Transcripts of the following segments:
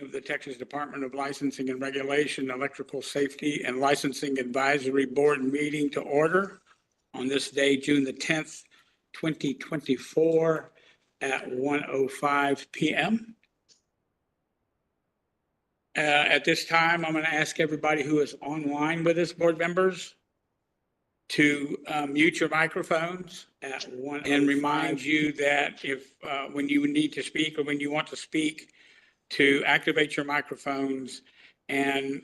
of the Texas Department of Licensing and Regulation, Electrical Safety and Licensing Advisory Board meeting to order on this day, June the 10th, 2024 at 1:05 p.m. At this time, I'm going to ask everybody who is online with us, board members, to mute your microphones at 1 and remind you that if when you need to speak or when you want to speak, to activate your microphones and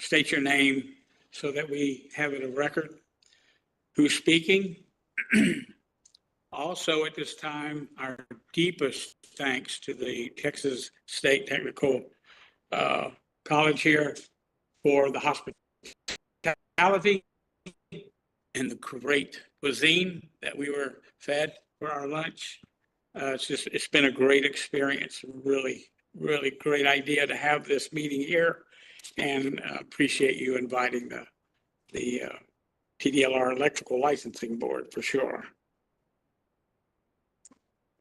state your name so that we have it a record who's speaking. Also at this time, our deepest thanks to the Texas State Technical College here for the hospitality and the great cuisine that we were fed for our lunch. It's been a great experience. Really great idea to have this meeting here, and appreciate you inviting the TDLR Electrical Licensing Board for sure.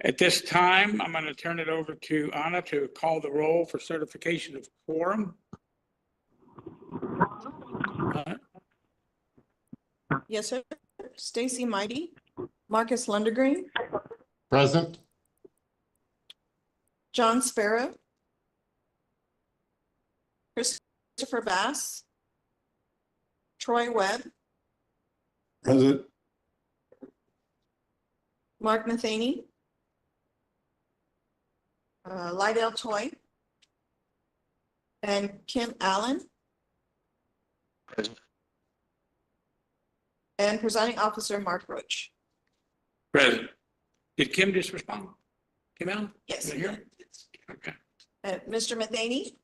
At this time, I'm going to turn it over to Anna to call the roll for certification of quorum. Yes, sir. Stacy Mighty, Marcus Lundergreen, Present. John Sparrow, Christopher Bass, Troy Webb, Present. Mark Matheny, Lydell Toy, and Kim Allen. Present. And presiding officer Mark Roach. Present. Did Kim just respond? Kim Allen? Yes. Here? Okay. Mr. Matheny.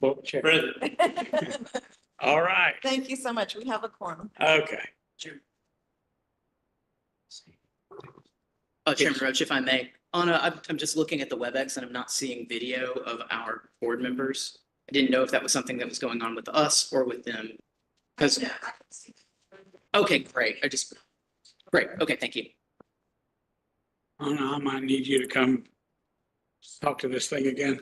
Well, check. All right. Thank you so much. We have a quorum. Okay. Chairman Roach, if I may, Anna, I'm just looking at the WebEx and I'm not seeing video of our board members. I didn't know if that was something that was going on with us or with them. Because, okay, great. Great. Okay, thank you. Anna, I might need you to come talk to this thing again.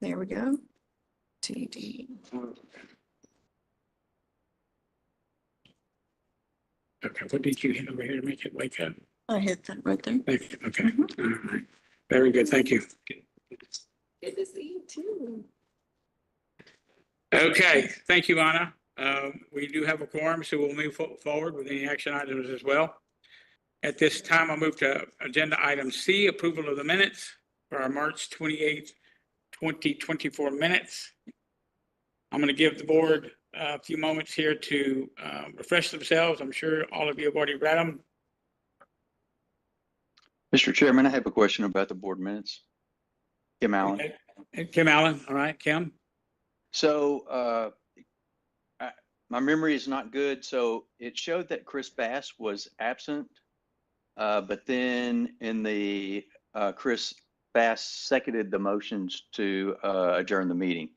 There we go. TD. Okay, what did you hit over here to make it wake up? I hit that right there. Thank you. Okay. All right. Very good. Thank you. Good to see you too. Okay. Thank you, Anna. We do have a quorum, so we'll move forward with any action items as well. At this time, I'll move to agenda item C, approval of the minutes for our March 28th, 2024 minutes. I'm going to give the board a few moments here to refresh themselves. I'm sure all of you have already read them. Mr. Chairman, I have a question about the board minutes. Kim Allen. Okay. Kim Allen. All right, Kim. So my memory is not good. So it showed that Chris Bass was absent, but then in the Chris Bass seconded the motions to adjourn the meeting.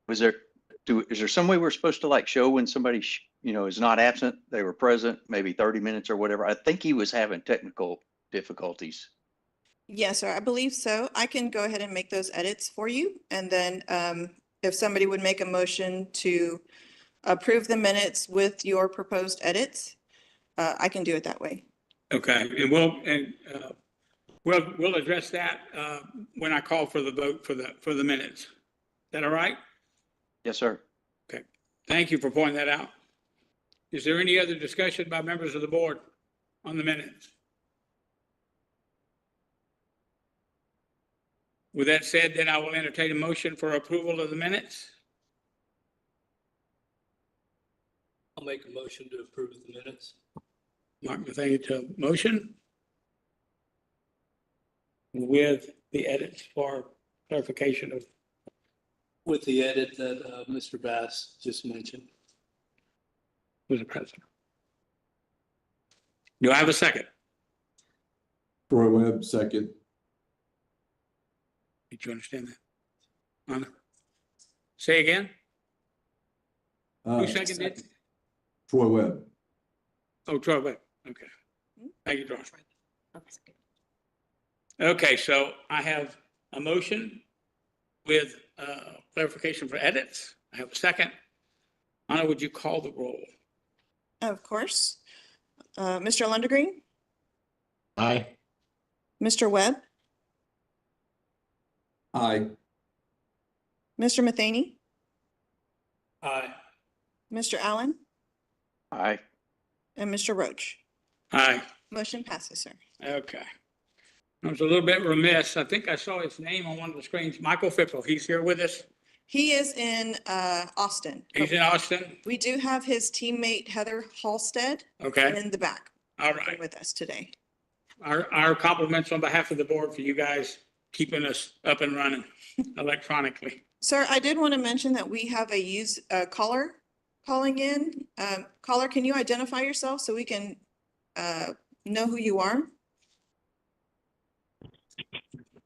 Is there some way we're supposed to show when somebody is not absent, they were present, maybe 30 minutes or whatever? I think he was having technical difficulties. Yes, sir. I believe so. I can go ahead and make those edits for you. And then if somebody would make a motion to approve the minutes with your proposed edits, I can do it that way. Okay, and we'll address that when I call for the vote for the minutes. Is that all right? Yes, sir. Okay. Thank you for pointing that out. Is there any other discussion by members of the board on the minutes? With that said, then I will entertain a motion for approval of the minutes. I'll make a motion to approve the minutes. Mark Matheny to motion with the edits for clarification of. With the edit that Mr. Bass just mentioned. Was the president. Do I have a second? Troy Webb, second. Did you understand that? Anna? Say again? Who seconded? Troy Webb. Oh, Troy Webb. Okay. Thank you, Troy. Okay, so I have a motion with clarification for edits. I have a second. Anna, would you call the roll? Of course. Mr. Lundergreen, Aye. Mr. Webb, Aye. Mr. Matheny, Aye. Mr. Allen, Aye. and Mr. Roach. Aye. Motion passes, sir. Okay. I was a little bit remiss. I think I saw his name on one of the screens. Michael Fippel, he's here with us. He is in Austin. He's in Austin. We do have his teammate Heather Halstead Okay, in the back all right. with us today. Our compliments on behalf of the board for you guys keeping us up and running electronically. Sir, I did want to mention that we have a caller calling in. Caller, can you identify yourself so we can know who you are?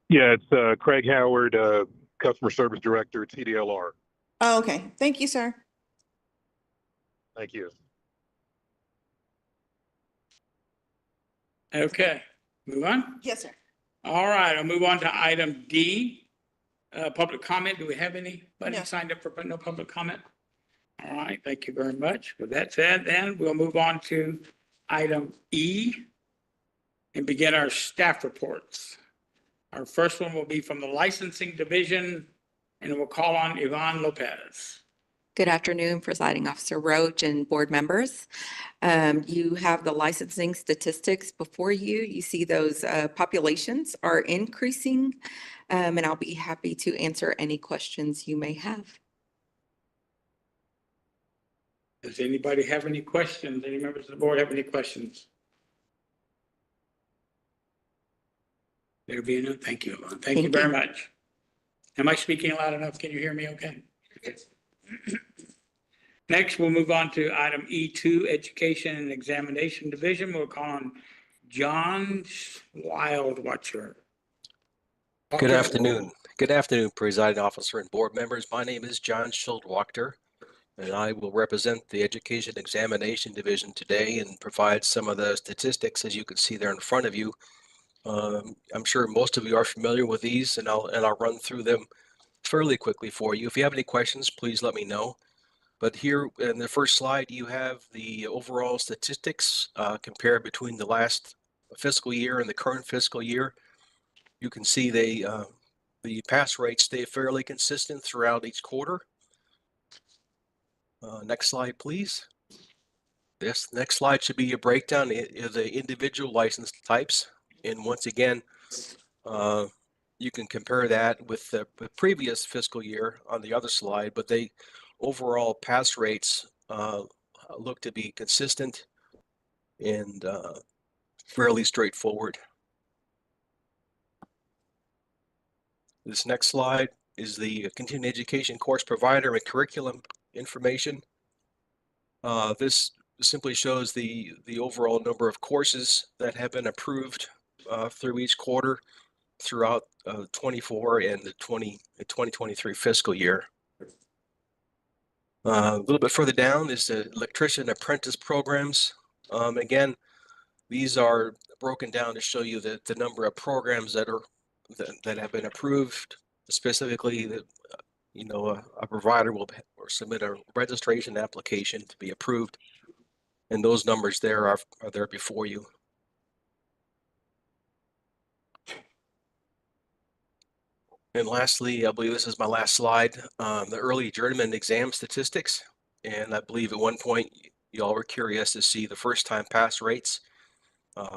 Yeah, it's Craig Howard, Customer Service Director, TDLR. Oh, okay. Thank you, sir. Thank you. Okay, move on. Yes, sir. All right, I'll move on to item D. Public comment. Do we have anybody No. signed up for no public comment? All right, thank you very much. With that said, then we'll move on to item E and begin our staff reports. Our first one will be from the licensing division, and we'll call on Yvonne Lopez. Good afternoon, Presiding Officer Roach and board members. You have the licensing statistics before you. You see those populations are increasing, and I'll be happy to answer any questions you may have. Does anybody have any questions? Any members of the board have any questions? There being none, thank you, Yvonne. Thank you very much. Am I speaking loud enough? Can you hear me okay? Next, we'll move on to item E2, Education and Examination Division. We'll call on John Wildwatcher. Good afternoon. Good afternoon, Presiding Officer and board members. My name is John Schildwachter, and I will represent the Education Examination Division today and provide some of the statistics, as you can see there in front of you. I'm sure most of you are familiar with these, and I'll run through them fairly quickly for you. If you have any questions, please let me know. But here in the first slide, you have the overall statistics compared between the last fiscal year and the current fiscal year. You can see the pass rates stay fairly consistent throughout each quarter. Next slide, please. This next slide should be a breakdown of the individual license types. And once again, you can compare that with the previous fiscal year on the other slide, but they overall pass rates look to be consistent and fairly straightforward. This next slide is the continuing education course provider and curriculum information. This simply shows the overall number of courses that have been approved through each quarter throughout 24 and the 2023 fiscal year. A little bit further down is the electrician apprentice programs. Again, these are broken down to show you the number of programs that have been approved. Specifically, that a provider will submit a registration application to be approved, and those numbers there are there before you. And lastly, I believe this is my last slide, the early adjournment exam statistics. And I believe at one point you all were curious to see the first time pass rates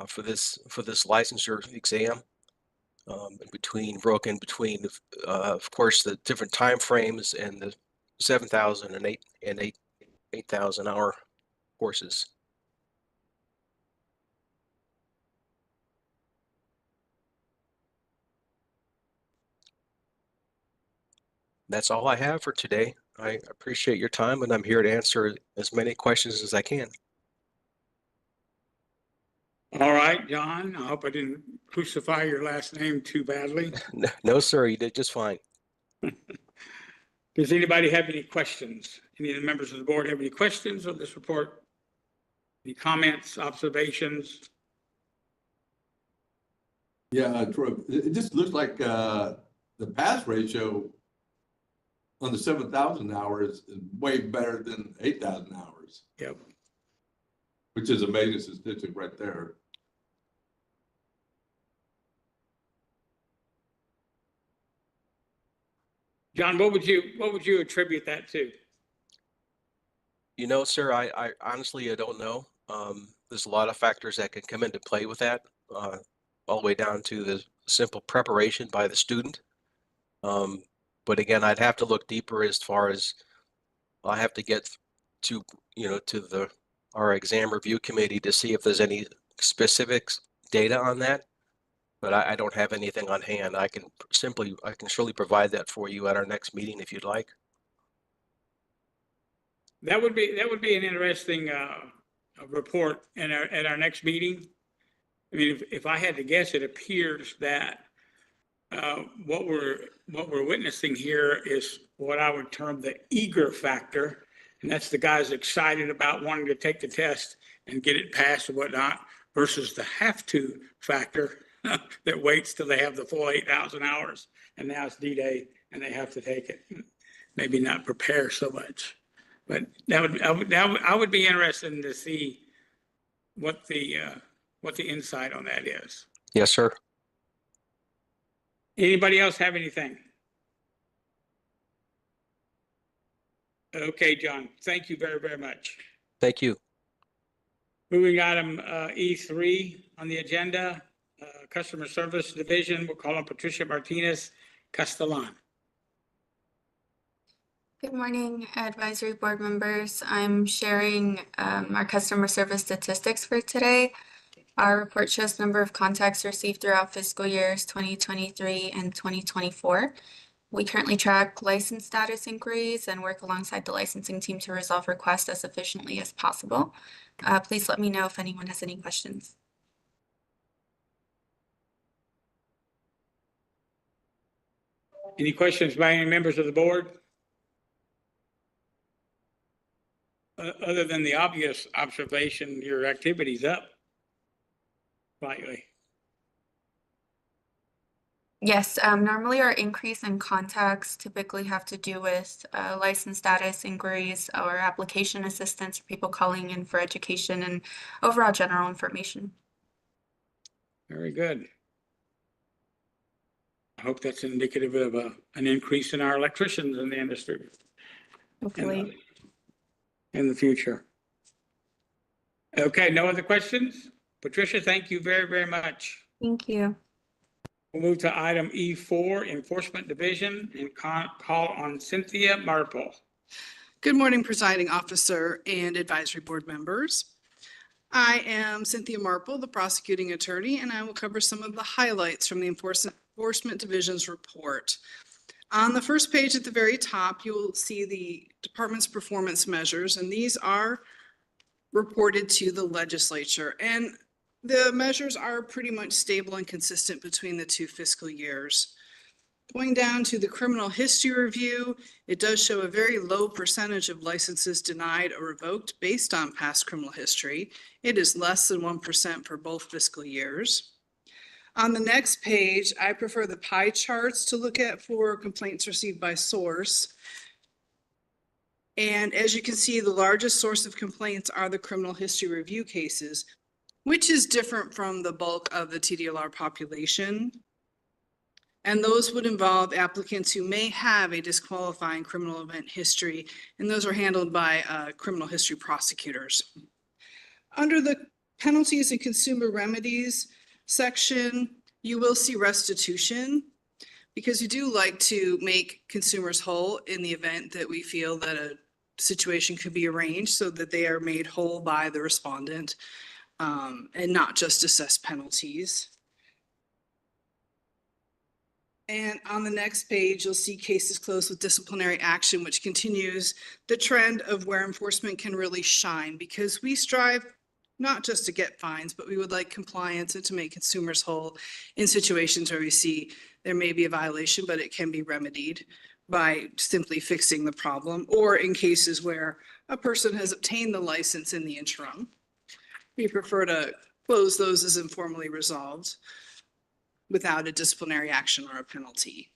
for this licensure exam, broken between of course the different time frames and the 7,000 and 8,000 hour courses. That's all I have for today. I appreciate your time, and I'm here to answer as many questions as I can. All right, John, I hope I didn't crucify your last name too badly. No, sir, you did just fine. Does anybody have any questions? Any of the members of the board have any questions on this report? Any comments, observations? Yeah, Troy, it just looks like the pass ratio on the 7,000 hours is way better than 8,000 hours, Yep. which is amazing statistic right there. John, what would you attribute that to? You know, sir, I honestly, I don't know. There's a lot of factors that can come into play with that, all the way down to the simple preparation by the student. But again, I'd have to look deeper as far as I have to get to, to our exam review committee to see if there's any specifics data on that. But I don't have anything on hand. I can surely provide that for you at our next meeting if you'd like. That would be an interesting report at our next meeting. I mean, if I had to guess, it appears that what we're witnessing here is what I would term the eager factor, and that's the guys excited about wanting to take the test and get it passed and whatnot, versus the have to factor that waits till they have the full 8,000 hours, and now it's D-Day and they have to take it. Maybe not prepare so much. But I would be interested to see what the insight on that is. Yes, sir. Anybody else have anything? Okay, John, thank you very, very much. Thank you. Moving item E3 on the agenda, Customer Service Division, we'll call on Patricia Martinez Castellan. Good morning, advisory board members. I'm sharing our customer service statistics for today. Our report shows number of contacts received throughout fiscal years 2023 and 2024. We currently track license status inquiries and work alongside the licensing team to resolve requests as efficiently as possible. Please let me know if anyone has any questions. Any questions by any members of the board? Other than the obvious observation, your activity's up slightly. Yes, normally our increase in contacts typically have to do with license status inquiries or application assistance, or people calling in for education and overall general information. Very good. I hope that's indicative of an increase in our electricians in the industry Hopefully. in the future. Okay, no other questions? Patricia, thank you very, very much. Thank you. We'll move to item E4, Enforcement Division, and call on Cynthia Marple. Good morning, presiding officer and advisory board members. I am Cynthia Marple, the prosecuting attorney, and I will cover some of the highlights from the Enforcement Division's report. On the first page at the very top, you will see the department's performance measures, and these are reported to the legislature. And the measures are pretty much stable and consistent between the two fiscal years. Going down to the criminal history review, it does show a very low percentage of licenses denied or revoked based on past criminal history. It is less than 1% for both fiscal years. On the next page, I prefer the pie charts to look at for complaints received by source. And as you can see, the largest source of complaints are the criminal history review cases, which is different from the bulk of the TDLR population. And those would involve applicants who may have a disqualifying criminal event history, and those are handled by criminal history prosecutors. Under the penalties and consumer remedies section, you will see restitution, because we do like to make consumers whole in the event that we feel that a situation could be arranged so that they are made whole by the respondent. And not just assess penalties. And on the next page, you'll see cases closed with disciplinary action, which continues the trend of where enforcement can really shine, because we strive not just to get fines, but we would like compliance and to make consumers whole in situations where we see there may be a violation, but it can be remedied by simply fixing the problem, or in cases where a person has obtained the license in the interim. We prefer to close those as informally resolved without a disciplinary action or a penalty.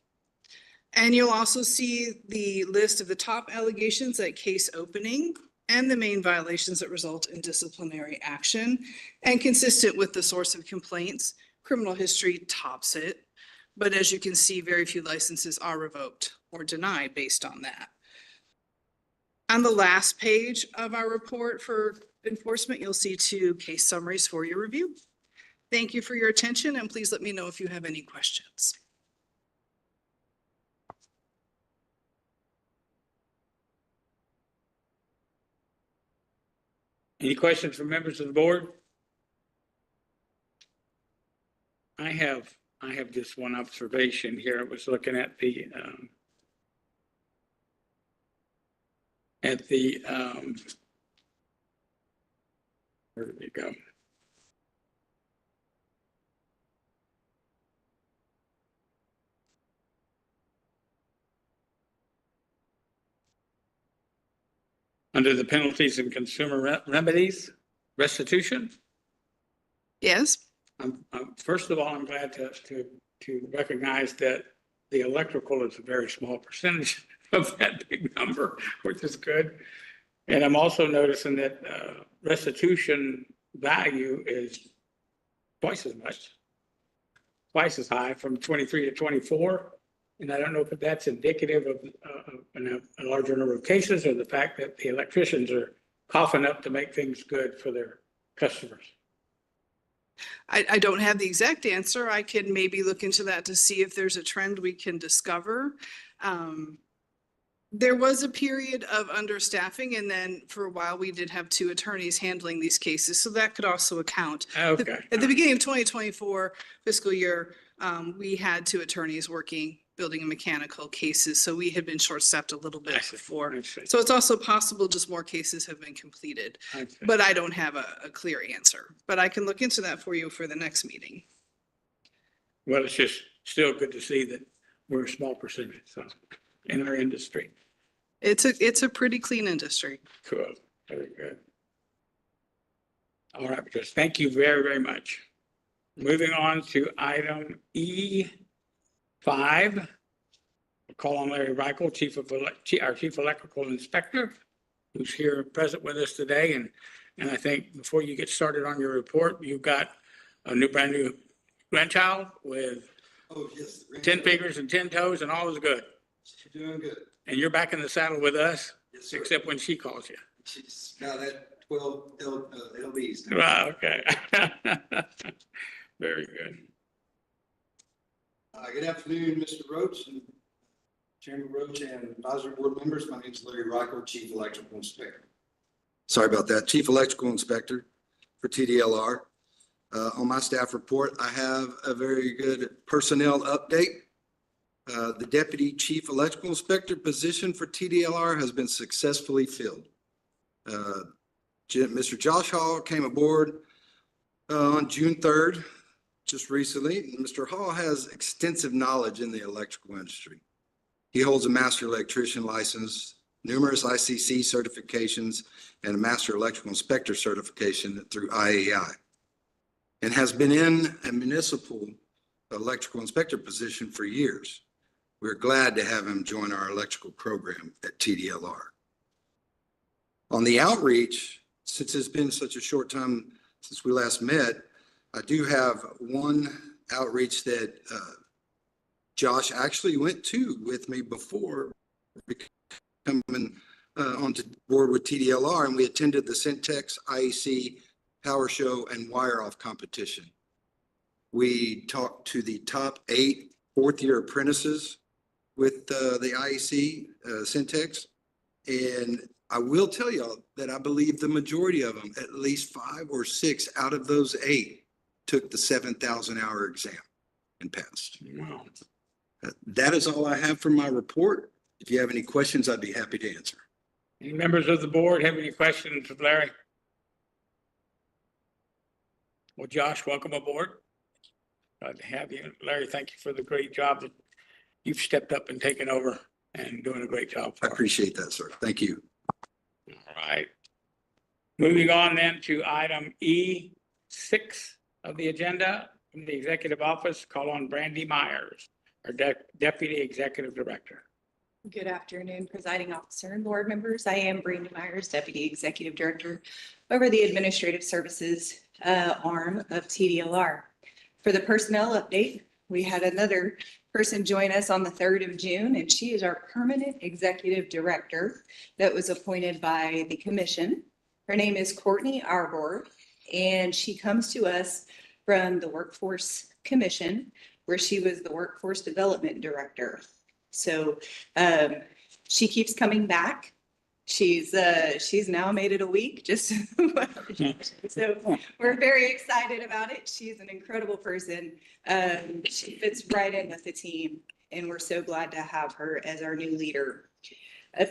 And you'll also see the list of the top allegations at case opening and the main violations that result in disciplinary action. And consistent with the source of complaints, criminal history tops it. But as you can see, very few licenses are revoked or denied based on that. On the last page of our report for enforcement, you'll see 2 case summaries for your review. Thank you for your attention, and please let me know if you have any questions. Any questions from members of the board? I have just one observation here. I was looking at the where did it go? Under the penalties and consumer remedies, restitution. Yes? First of all, I'm glad to recognize that the electrical is a very small percentage of that big number, which is good. And I'm also noticing that restitution value is twice as high from 23 to 24. And I don't know if that's indicative of a larger number of cases or the fact that the electricians are coughing up to make things good for their customers. I don't have the exact answer. I can maybe look into that to see if there's a trend we can discover. There was a period of understaffing, and then for a while we did have 2 attorneys handling these cases. So that could also account. Okay. At the beginning of 2024 fiscal year, we had 2 attorneys working building and mechanical cases. So we had been short-staffed a little bit before. So it's also possible just more cases have been completed. But I don't have a clear answer. But I can look into that for you for the next meeting. Well, it's just still good to see that we're a small percentage in our industry. It's a pretty clean industry. Cool. Very good. All right, because thank you very, very much. Moving on to item E5. We'll call on Larry Reichel, our Chief Electrical Inspector, who's here present with us today. And I think before you get started on your report, you've got a brand new grandchild with 10 fingers and 10 toes and all is good. She's doing good. And you're back in the saddle with us, Yes, sir. except when she calls you. She's got that 12 LBs now. Wow, okay. Very good. Good afternoon, Mr. Roach and Chairman Roach and advisory board members. My name is Larry Reichel, Chief Electrical Inspector. Sorry about that. Chief Electrical Inspector for TDLR. On my staff report, I have a very good personnel update. The Deputy Chief Electrical Inspector position for TDLR has been successfully filled. Mr. Josh Hall came aboard on June 3rd, just recently. Mr. Hall has extensive knowledge in the electrical industry. He holds a master electrician license, numerous ICC certifications, and a master electrical inspector certification through IAI, and has been in a municipal electrical inspector position for years. We're glad to have him join our electrical program at TDLR. On the outreach, since it's been such a short time since we last met, I do have one outreach that Josh actually went to with me before coming onto board with TDLR, and we attended the Syntex IEC Power Show and Wire Off competition. We talked to the top 8 fourth-year apprentices with the IEC Syntex, and I will tell y'all that I believe the majority of them, at least 5 or 6 out of those 8, took the 7,000-hour exam and passed. Wow. That is all I have for my report. If you have any questions, I'd be happy to answer. Any members of the board have any questions of Larry? Well, Josh, welcome aboard. Glad to have you. Larry, thank you for the great job that you've stepped up and taken over and doing a great job. I appreciate that, sir. Thank you. All right. Moving on then to item E6 of the agenda, from the Executive Office, call on Brandy Myers, our Deputy Executive Director. Good afternoon, presiding officer and board members. I am Brandy Myers, Deputy Executive Director over the Administrative Services arm of TDLR. For the personnel update, we had another person join us on the 3rd of June, and she is our permanent executive director that was appointed by the commission. Her name is Courtney Arbor, and she comes to us from the Workforce Commission, where she was the Workforce Development Director. So she keeps coming back. She's now made it a week. So we're very excited about it. She's an incredible person. She fits right in with the team, and we're so glad to have her as our new leader.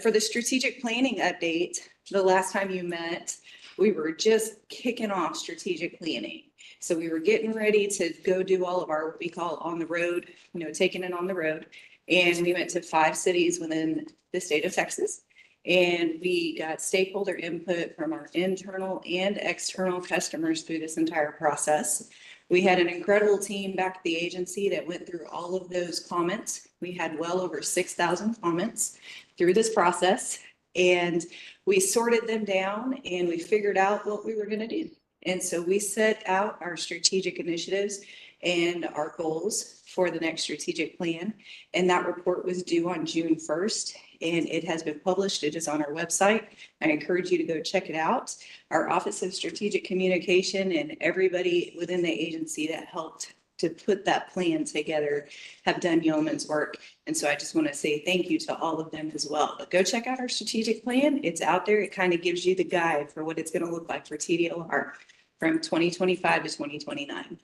For the strategic planning update, the last time you met, we were just kicking off strategic planning. So we were getting ready to go do all of our, what we call on the road, taking it on the road. And we went to 5 cities within the state of Texas. And we got stakeholder input from our internal and external customers through this entire process. We had an incredible team back at the agency that went through all of those comments. We had well over 6,000 comments through this process. And we sorted them down and we figured out what we were going to do. And so we set out our strategic initiatives and our goals for the next strategic plan. And that report was due on June 1st, and it has been published. It is on our website. I encourage you to go check it out. Our Office of Strategic Communication and everybody within the agency that helped to put that plan together have done yeoman's work. And so I just want to say thank you to all of them as well. But go check out our strategic plan. It's out there. It kind of gives you the guide for what it's going to look like for TDLR from 2025 to 2029.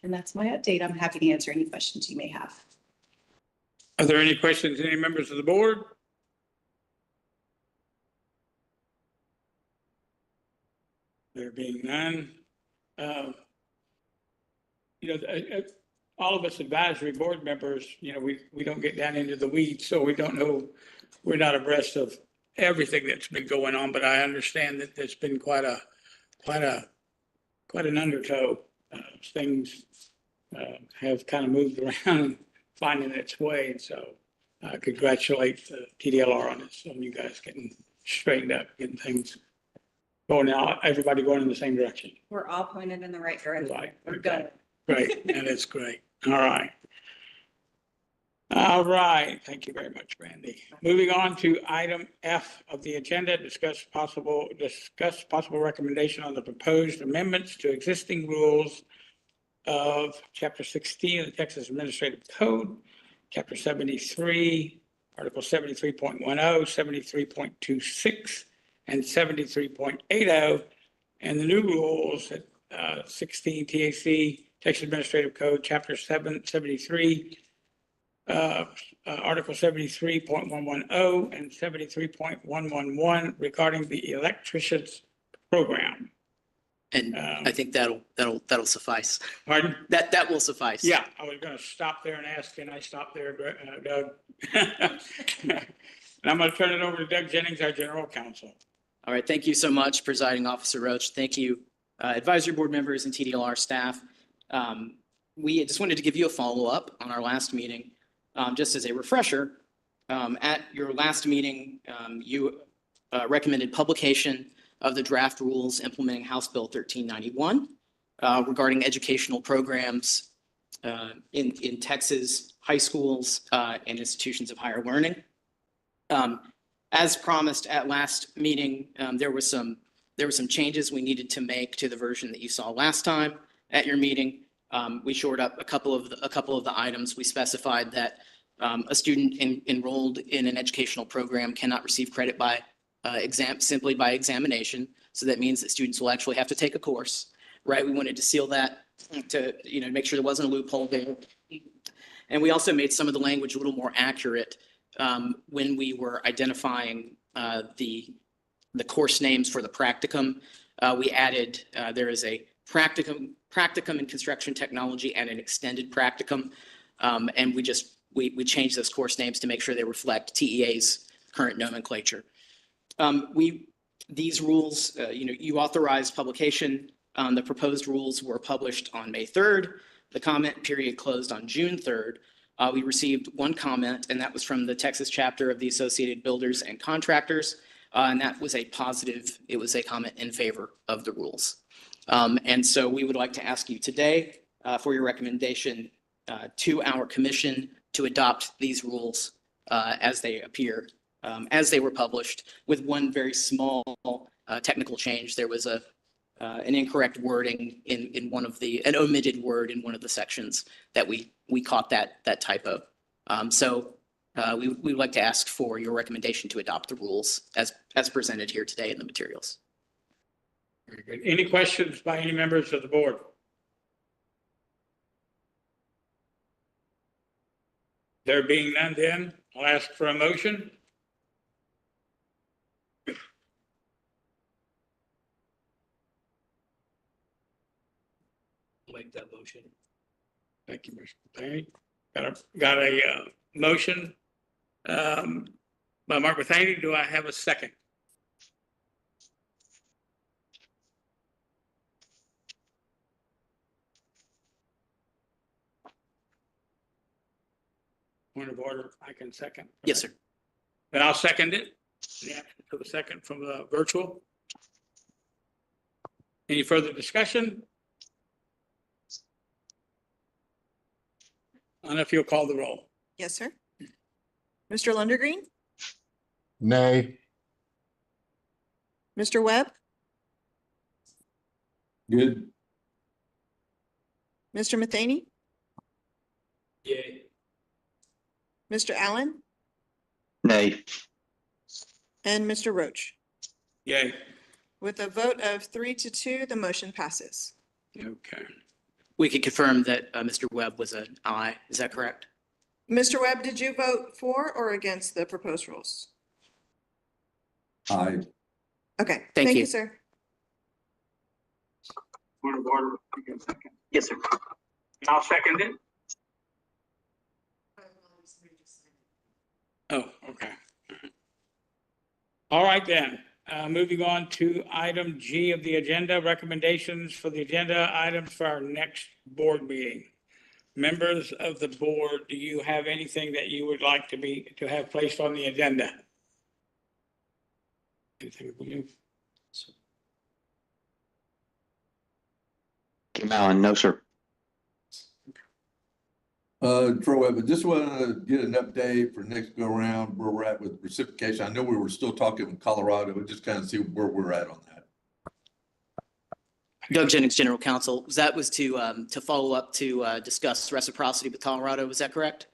And that's my update. I'm happy to answer any questions you may have. Are there any questions, any members of the board? There being none. All of us advisory board members, we don't get down into the weeds, so we don't know, we're not abreast of everything that's been going on, but I understand that there's been quite an undertow. Things have kind of moved around, finding its way. And so I congratulate TDLR on you guys getting straightened up, getting things going now, everybody going in the same direction. We're all pointed in the right direction. Right. We're going. Great. That is great. All right. All right. Thank you very much, Brandy. Moving on to item F of the agenda, discuss possible recommendation on the proposed amendments to existing rules of Chapter 16 of the Texas Administrative Code, Chapter 73, Article 73.10, 73.26, and 73.80, and the new rules at 16 TAC, Texas Administrative Code, Chapter 73, Article 73.110 and 73.111 regarding the electrician's program. And I think that'll suffice. Pardon? That will suffice. Yeah, I was going to stop there and ask, can I stop there, Doug? And I'm going to turn it over to Doug Jennings, our General Counsel. All right. Thank you so much, Presiding Officer Roach. Thank you, advisory board members and TDLR staff. We just wanted to give you a follow-up on our last meeting. Just as a refresher, at your last meeting, you recommended publication of the draft rules implementing House Bill 1391 regarding educational programs in Texas high schools and institutions of higher learning. As promised at last meeting, there were some changes we needed to make to the version that you saw last time at your meeting. We shored up a couple of the items. We specified that a student enrolled in an educational program cannot receive credit by simply by examination. So that means that students will actually have to take a course, right? We wanted to seal that to make sure there wasn't a loophole there. And we also made some of the language a little more accurate when we were identifying the course names for the practicum. We added there is a practicum in construction technology and an extended practicum, and we changed those course names to make sure they reflect TEA's current nomenclature. We These rules, you authorized publication. The proposed rules were published on May 3rd. The comment period closed on June 3rd. We received one comment, and that was from the Texas chapter of the Associated Builders and Contractors. And that was a positive, it was a comment in favor of the rules. And so we would like to ask you today for your recommendation to our commission to adopt these rules as they appear, as they were published, with one very small technical change. There was an incorrect wording in one of an omitted word in one of the sections that we caught that typo. So we would like to ask for your recommendation to adopt the rules as presented here today in the materials. Very good. Any questions by any members of the board? There being none, then I'll ask for a motion. Make that motion. Thank you, Mr. Bethany. Got a motion by Mark Bethany. Do I have a second? Point of order, I can second. Yes, sir. Then I'll second it. Yeah, for the second from the virtual. Any further discussion? I don't know if you'll call the roll. Yes, sir. Mr. Lundergreen, Nay. Mr. Webb, Good. Mr. Matheny, Yay. Mr. Allen, Nay. and Mr. Roach. Yay. With a vote of 3-2, the motion passes. Okay. We can confirm that Mr. Webb was an aye. Is that correct? Mr. Webb, did you vote for or against the proposed rules? Aye. Okay, Thank thank you. you, sir. Point of order, I can second. Yes, sir. I'll second it. Oh, okay. All right, then. Moving on to item G of the agenda, recommendations for the agenda items for our next board meeting. Members of the board, do you have anything that you would like to have placed on the agenda? Anything for you? Kim Allen, no, sir. Troy, but just want to get an update for next go around where we're at with reciprocation. I know we were still talking with Colorado, but just kind of see where we're at on that. Doug Jennings, General Counsel. That was to follow up to discuss reciprocity with Colorado. Was that correct?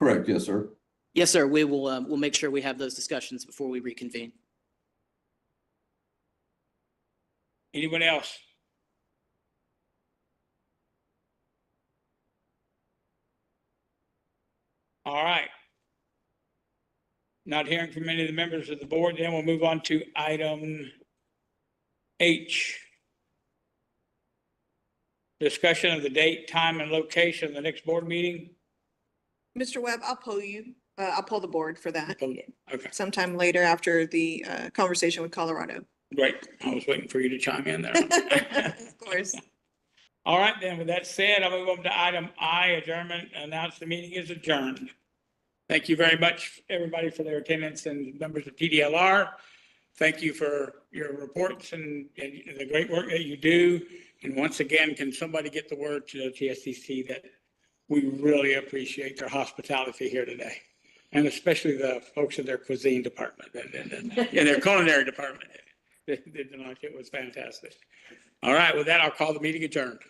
Correct. Yes, sir. Yes, sir. We will we'll make sure we have those discussions before we reconvene. Anyone else? All right. Not hearing from any of the members of the board, then we'll move on to item H. Discussion of the date, time, and location of the next board meeting. Mr. Webb, I'll pull the board for that Okay, sometime later after the conversation with Colorado. great. I was waiting for you to chime in there. Of course. All right, then, with that said, I'll move on to item I, adjournment. Announce the meeting is adjourned. Thank you very much, everybody, for their attendance, and members of TDLR. Thank you for your reports and the great work that you do. And once again, can somebody get the word to the TSCC that we really appreciate their hospitality here today, and especially the folks in their cuisine department and their culinary department. It was fantastic. All right, with that, I'll call the meeting adjourned.